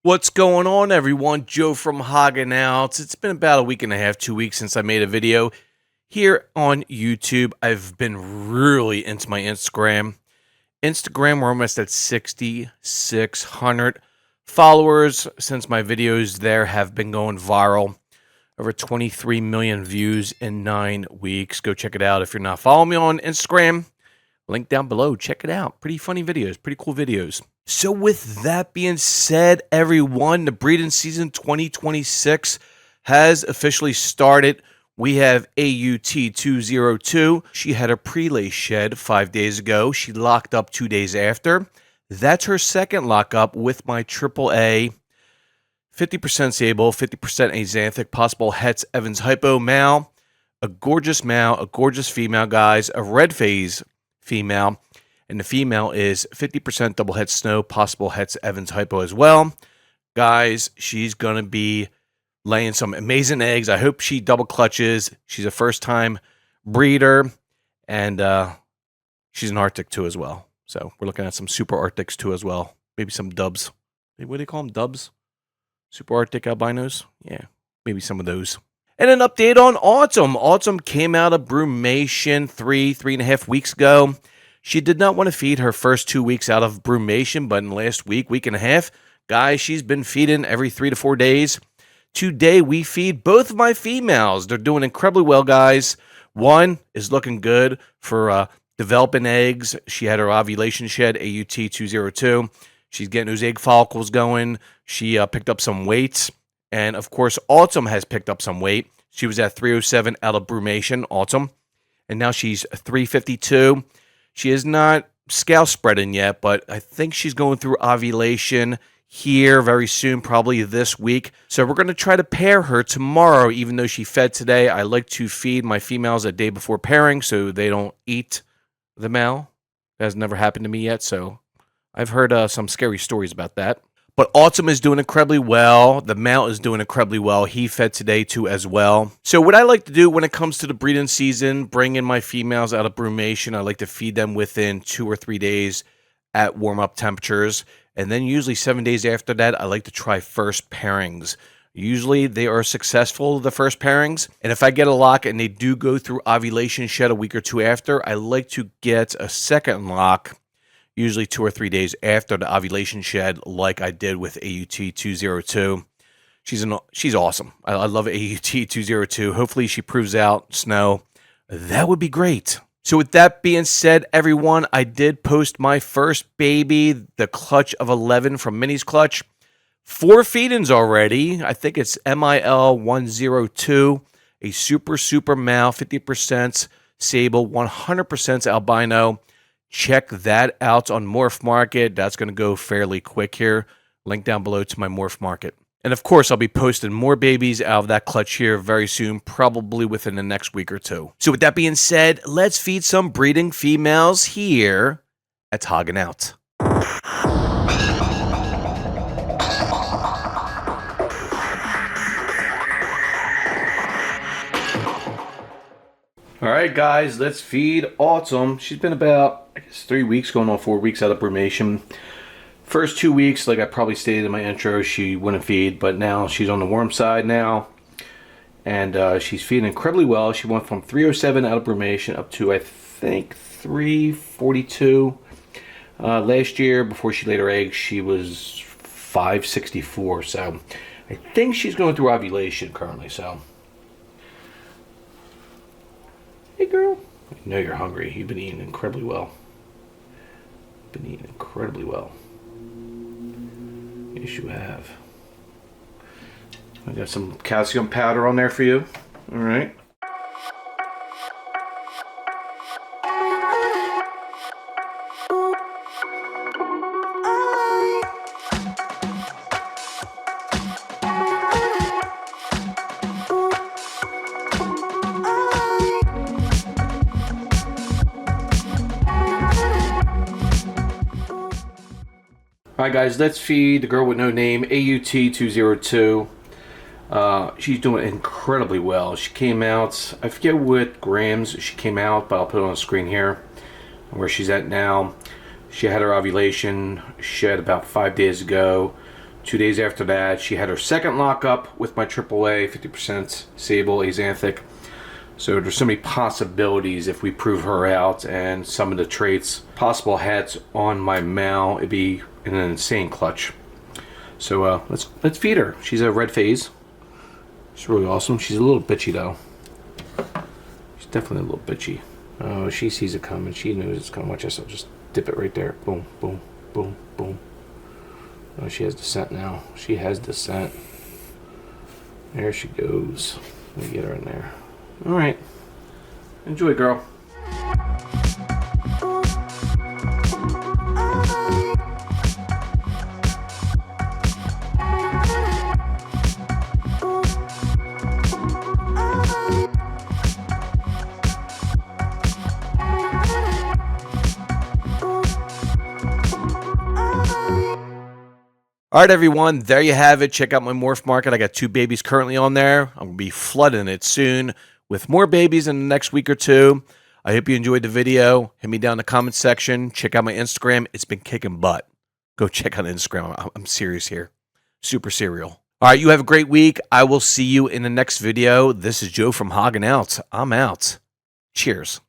What's going on, everyone? Joe from Hognose. It's been about a week and a half, 2 weeks since I made a video here on YouTube. I've been really into my Instagram. We're almost at 6,600 followers since my videos there have been going viral. Over 23 million views in 9 weeks. Go check it out if you're not following me on Instagram. Link down below. Check it out. Pretty funny videos. Pretty cool videos. So with that being said, everyone, the breeding season 2026 has officially started. We have AUT202. She had a pre-lay shed 5 days ago. She locked up 2 days after. That's her second lockup with my AAA. 50% sable, 50% axanthic, possible Hetz Evans hypo male. A gorgeous female, guys. A red phase female. And the female is 50% double het snow, possible Hetz Evans hypo as well. Guys, she's going to be laying some amazing eggs. I hope she double clutches. She's a first-time breeder, and she's an Arctic too as well. So we're looking at some super Arctics too as well. Maybe some dubs. What do they call them? Dubs? Super Arctic albinos? Yeah, maybe some of those. And an update on Autumn. Autumn came out of brumation 3.5 weeks ago. She did not want to feed her first 2 weeks out of brumation, but in the last week and a half, guys, she's been feeding every 3 to 4 days. Today, we feed both of my females. They're doing incredibly well, guys. One is looking good for developing eggs. She had her ovulation shed, AUT202. She's getting those egg follicles going. She picked up some weight. And, of course, Autumn has picked up some weight. She was at 307 out of brumation, Autumn. And now she's 352. She is not scale spreading yet, but I think she's going through ovulation here very soon, probably this week. So we're going to try to pair her tomorrow, even though she fed today. I like to feed my females a day before pairing so they don't eat the male. That has never happened to me yet, so I've heard some scary stories about that. But Autumn is doing incredibly well. The male is doing incredibly well. He fed today too as well. So what I like to do when it comes to the breeding season, bring in my females out of brumation. I like to feed them within 2 or 3 days at warm-up temperatures. And then usually 7 days after that, I like to try first pairings. Usually they are successful, the first pairings. And if I get a lock and they do go through ovulation shed a week or two after, I like to get a second lock usually 2 or 3 days after the ovulation shed, like I did with AUT202. She's awesome. I love AUT202. Hopefully she proves out snow. That would be great. So with that being said, everyone, I did post my first baby, the clutch of 11 from Minnie's Clutch. 4 feedings already. I think it's MIL102, a super male, 50% sable, 100% albino. Check that out on Morph Market. That's going to go fairly quick here. Link down below to my Morph Market. And of course, I'll be posting more babies out of that clutch here very soon, probably within the next week or two. So with that being said, let's feed some breeding females here at Hognose. All right, guys, let's feed Autumn. She's been about, I guess, 3 weeks, going on 4 weeks out of brumation. First 2 weeks, like I probably stated in my intro, she wouldn't feed, but now she's on the warm side now. And she's feeding incredibly well. She went from 307 out of brumation up to, I think, 342. Last year, before she laid her eggs, she was 564. So I think she's going through ovulation currently, so. Hey, girl. I know you're hungry. You've been eating incredibly well. Yes, you have. I got some calcium powder on there for you. All right. Alright guys, let's feed the girl with no name, AUT202. She's doing incredibly well. She came out, I forget what grams she came out, but I'll put it on the screen here where she's at now. She had her ovulation shed about 5 days ago. 2 days after that, she had her second lockup with my AAA, 50% sable axanthic. So there's so many possibilities if we prove her out, and some of the traits, possible hats on my male, it'd be an insane clutch. So let's feed her. She's a red phase. She's really awesome. She's a little bitchy though. She's definitely a little bitchy. Oh, she sees it coming. She knows it's coming. Watch this. I'll just dip it right there. Boom, boom, boom, boom. Oh, she has descent now. She has descent. There she goes. Let me get her in there. All right. Enjoy, girl. All right, everyone, there you have it. Check out my morph market. I got 2 babies currently on there. I'm going to be flooding it soon with more babies in the next week or 2. I hope you enjoyed the video. Hit me down in the comment section. Check out my Instagram. It's been kicking butt. Go check out Instagram. I'm serious here. Super serial. All right, you have a great week. I will see you in the next video. This is Joe from Hoggin' Out. I'm out. Cheers.